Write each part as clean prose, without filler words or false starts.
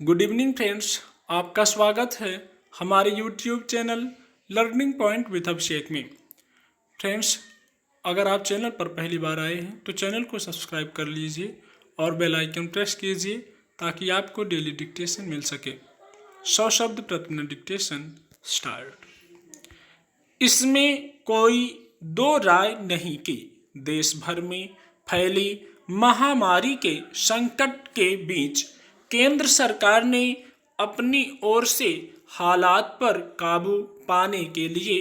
Good evening friends, आपका स्वागत है हमारे YouTube channel learning point with Abhishek में। फ्रेंड्स, अगर आप चैनल पर पहली बार आए हैं तो चैनल को सब्सक्राइब कर लीजिए और बेल आइकन प्रेस कीजिए ताकि आपको डेली डिक्टेशन मिल सके। 100 शब्द प्रति मिनट डिक्टेशन स्टार्ट। इसमें कोई दो राय नहीं कि देश भर में फैली महामारी के संकट के बीच केंद्र सरकार ने अपनी ओर से हालात पर काबू पाने के लिए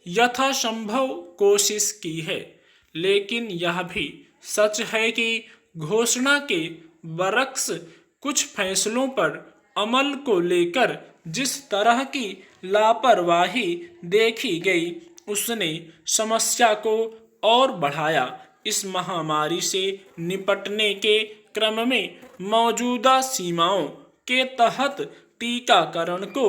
यथासंभव कोशिश की है, लेकिन यह भी सच है कि घोषणा के बरक्स कुछ फैसलों पर अमल को लेकर जिस तरह की लापरवाही देखी गई उसने समस्या को और बढ़ाया। इस महामारी से निपटने के क्रम में मौजूदा सीमाओं के तहत टीकाकरण को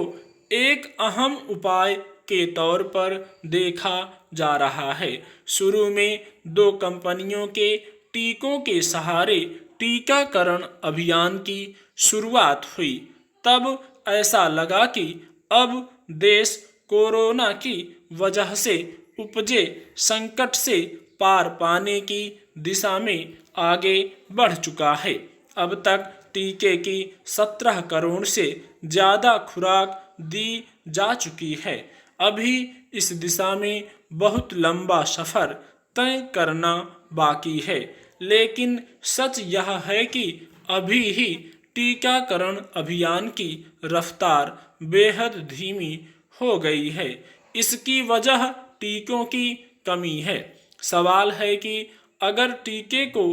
एक अहम उपाय के तौर पर देखा जा रहा है। शुरू में 2 कंपनियों के टीकों के सहारे टीकाकरण अभियान की शुरुआत हुई। तब ऐसा लगा कि अब देश कोरोना की वजह से उपजे संकट से पार पाने की दिशा में आगे बढ़ चुका है। अब तक टीके की 17 करोड़ से ज़्यादा खुराक दी जा चुकी है। अभी इस दिशा में बहुत लंबा सफ़र तय करना बाकी है, लेकिन सच यह है कि अभी ही टीकाकरण अभियान की रफ्तार बेहद धीमी हो गई है। इसकी वजह टीकों की कमी है। सवाल है कि अगर टीके को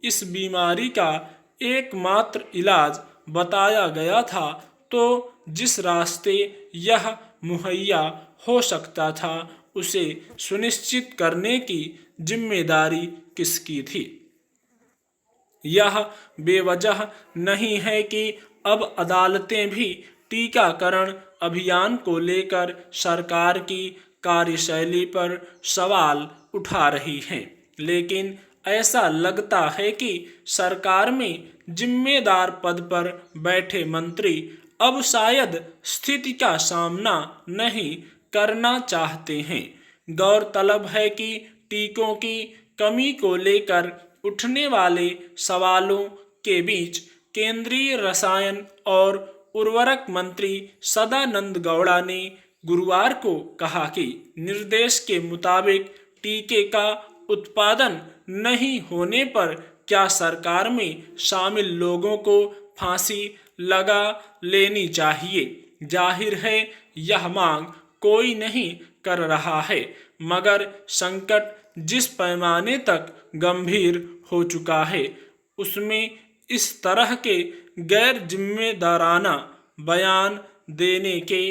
इस बीमारी का एकमात्र इलाज बताया गया था तो जिस रास्ते यह मुहैया हो सकता था उसे सुनिश्चित करने की जिम्मेदारी किसकी थी? यह बेवजह नहीं है कि अब अदालतें भी टीकाकरण अभियान को लेकर सरकार की कार्यशैली पर सवाल उठा रही हैं, लेकिन ऐसा लगता है कि सरकार में जिम्मेदार पद पर बैठे मंत्री अब शायद स्थिति का सामना नहीं करना चाहते हैं। गौरतलब है कि टीकों की कमी को लेकर उठने वाले सवालों के बीच केंद्रीय रसायन और उर्वरक मंत्री सदानंद गौड़ा ने गुरुवार को कहा कि निर्देश के मुताबिक टीके का उत्पादन नहीं होने पर क्या सरकार में शामिल लोगों को फांसी लगा लेनी चाहिए। जाहिर है यह मांग कोई नहीं कर रहा है, मगर संकट जिस पैमाने तक गंभीर हो चुका है उसमें इस तरह के गैर जिम्मेदाराना बयान देने के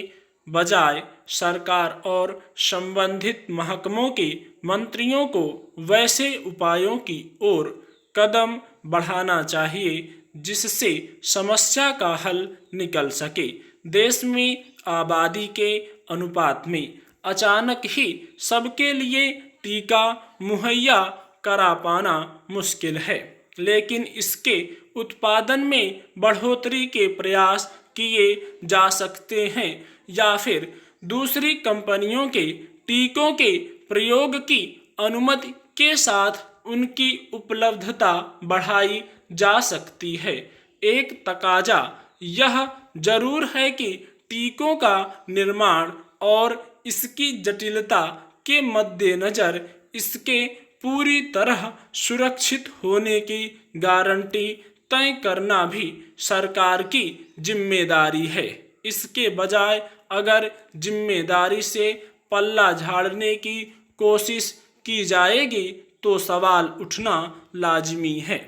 बजाय सरकार और संबंधित महकमों के मंत्रियों को वैसे उपायों की ओर कदम बढ़ाना चाहिए जिससे समस्या का हल निकल सके। देश में आबादी के अनुपात में अचानक ही सबके लिए टीका मुहैया करा पाना मुश्किल है, लेकिन इसके उत्पादन में बढ़ोतरी के प्रयास किए जा सकते हैं या फिर दूसरी कंपनियों के टीकों के प्रयोग की अनुमति के साथ उनकी उपलब्धता बढ़ाई जा सकती है। एक तकाजा यह जरूर है कि टीकों का निर्माण और इसकी जटिलता के मद्देनज़र इसके पूरी तरह सुरक्षित होने की गारंटी तय करना भी सरकार की जिम्मेदारी है। इसके बजाय अगर जिम्मेदारी से पल्ला झाड़ने की कोशिश की जाएगी तो सवाल उठना लाजिमी है।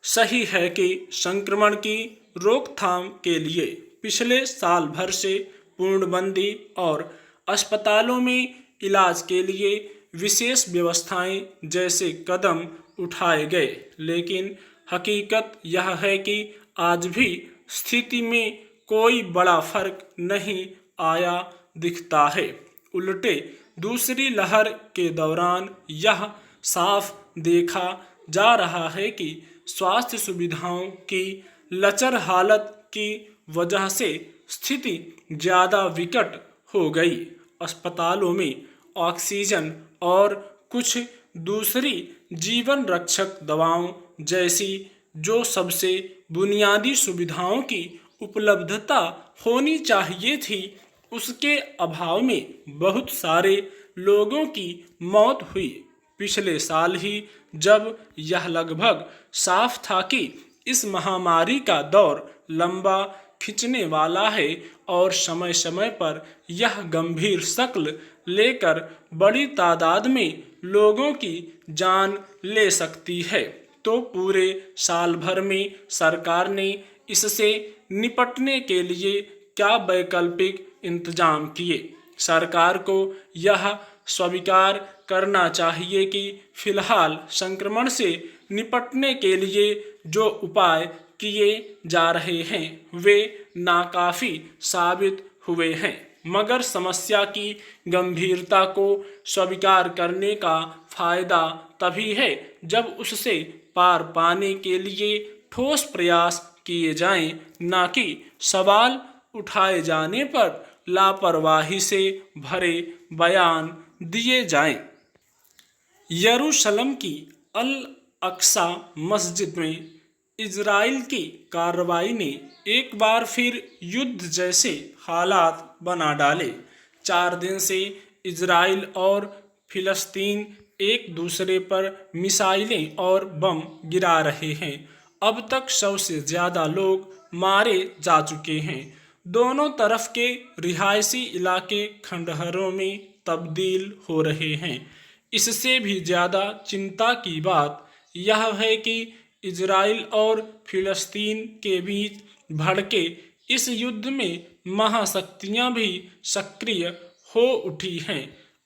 सही है कि संक्रमण की रोकथाम के लिए पिछले साल भर से पूर्णबंदी और अस्पतालों में इलाज के लिए विशेष व्यवस्थाएं जैसे कदम उठाए गए, लेकिन हकीकत यह है कि आज भी स्थिति में कोई बड़ा फर्क नहीं आया दिखता है। उल्टे दूसरी लहर के दौरान यह साफ देखा जा रहा है कि स्वास्थ्य सुविधाओं की लचर हालत की वजह से स्थिति ज़्यादा विकट हो गई। अस्पतालों में ऑक्सीजन और कुछ दूसरी जीवन रक्षक दवाओं जैसी जो सबसे बुनियादी सुविधाओं की उपलब्धता होनी चाहिए थी, उसके अभाव में बहुत सारे लोगों की मौत हुई। पिछले साल ही जब यह लगभग साफ था कि इस महामारी का दौर लंबा खिंचने वाला है और समय समय पर यह गंभीर शक्ल लेकर बड़ी तादाद में लोगों की जान ले सकती है, तो पूरे साल भर में सरकार ने इससे निपटने के लिए क्या वैकल्पिक इंतजाम किए। सरकार को यह स्वीकार करना चाहिए कि फिलहाल संक्रमण से निपटने के लिए जो उपाय किए जा रहे हैं वे नाकाफी साबित हुए हैं, मगर समस्या की गंभीरता को स्वीकार करने का फायदा तभी है जब उससे पार पाने के लिए ठोस प्रयास किए जाएं, न कि सवाल उठाए जाने पर लापरवाही से भरे बयान दिए जाएं। यरूशलेम की अल अक्सा मस्जिद में इजराइल की कार्रवाई ने एक बार फिर युद्ध जैसे हालात बना डाले। 4 दिन से इजराइल और फिलिस्तीन एक दूसरे पर मिसाइलें और बम गिरा रहे हैं। अब तक 100 से ज़्यादा लोग मारे जा चुके हैं। दोनों तरफ के रिहायशी इलाके खंडहरों में तब्दील हो रहे हैं। इससे भी ज़्यादा चिंता की बात यह है कि इजराइल और फिलिस्तीन के बीच भड़के इस युद्ध में महाशक्तियां भी सक्रिय हो उठी हैं।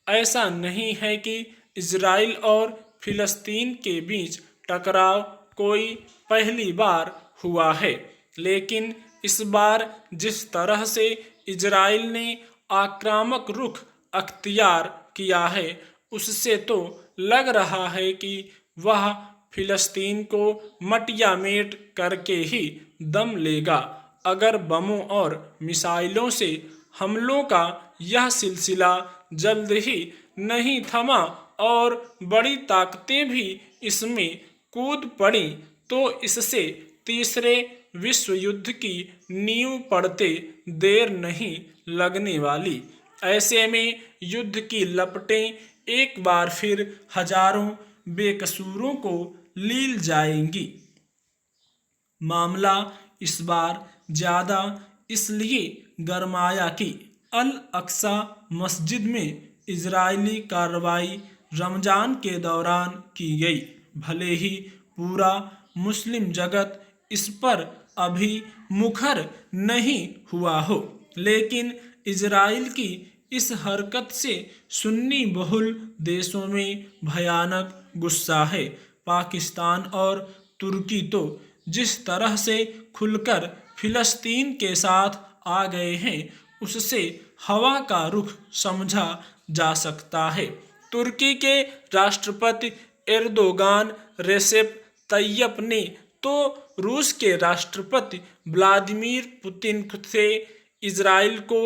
ऐसा नहीं है कि इजराइल और फिलिस्तीन के बीच टकराव कोई पहली बार हुआ है, लेकिन इस बार जिस तरह से इजराइल ने आक्रामक रुख अख्तियार किया है, उससे तो लग रहा है कि वह फिलिस्तीन को मटियामेट करके ही दम लेगा। अगर बमों और मिसाइलों से हमलों का यह सिलसिला जल्द ही नहीं थमा और बड़ी ताकतें भी इसमें कूद पड़ी, तो इससे तीसरे विश्व युद्ध की नींव पड़ते देर नहीं लगने वाली। ऐसे में युद्ध की लपटें एक बार फिर हजारों बेकसूरों को लील जाएंगी। मामला इस बार ज़्यादा इसलिए गरमाया कि अल अक्सा मस्जिद में इजरायली कार्रवाई रमज़ान के दौरान की गई। भले ही पूरा मुस्लिम जगत इस पर अभी मुखर नहीं हुआ हो, लेकिन इजराइल की इस हरकत से सुन्नी बहुल देशों में भयानक गुस्सा है। पाकिस्तान और तुर्की तो जिस तरह से खुलकर फिलिस्तीन के साथ आ गए हैं, उससे हवा का रुख समझा जा सकता है। तुर्की के राष्ट्रपति एर्दोगान रेसेप तैयप ने तो रूस के राष्ट्रपति व्लादिमीर पुतिन से इजराइल को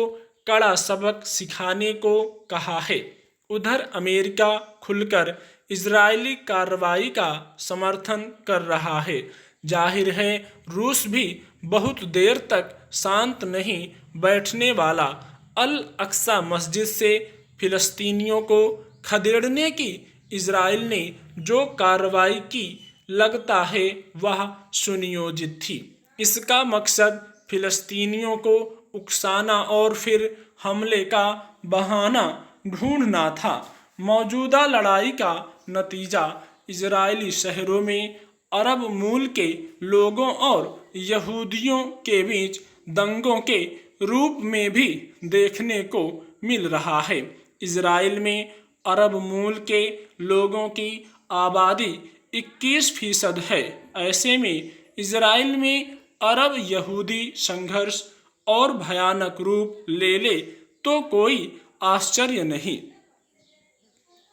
कड़ा सबक सिखाने को कहा है। उधर अमेरिका खुलकर इजरायली कार्रवाई का समर्थन कर रहा है। जाहिर है रूस भी बहुत देर तक शांत नहीं बैठने वाला। अल अक्सा मस्जिद से फिलिस्तीनियों को खदेड़ने की इजराइल ने जो कार्रवाई की, लगता है वह सुनियोजित थी। इसका मकसद फिलिस्तीनियों को उकसाना और फिर हमले का बहाना ढूंढना था। मौजूदा लड़ाई का नतीजा इजरायली शहरों में अरब मूल के लोगों और यहूदियों के बीच दंगों के रूप में भी देखने को मिल रहा है। इजराइल में अरब मूल के लोगों की आबादी 21% है। ऐसे में इजराइल में अरब यहूदी संघर्ष और भयानक रूप ले ले तो कोई आश्चर्य नहीं।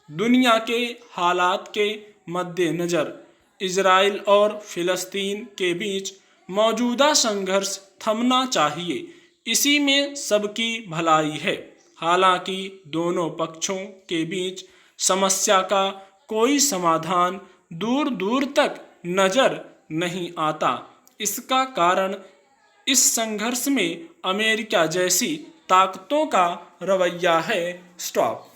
दुनिया के हालात के मद्देनज़र इजराइल और फिलिस्तीन के बीच मौजूदा संघर्ष थमना चाहिए, इसी में सबकी भलाई है। हालांकि दोनों पक्षों के बीच समस्या का कोई समाधान दूर दूर तक नजर नहीं आता। इसका कारण इस संघर्ष में अमेरिका जैसी ताकतों का रवैया है। स्टॉप।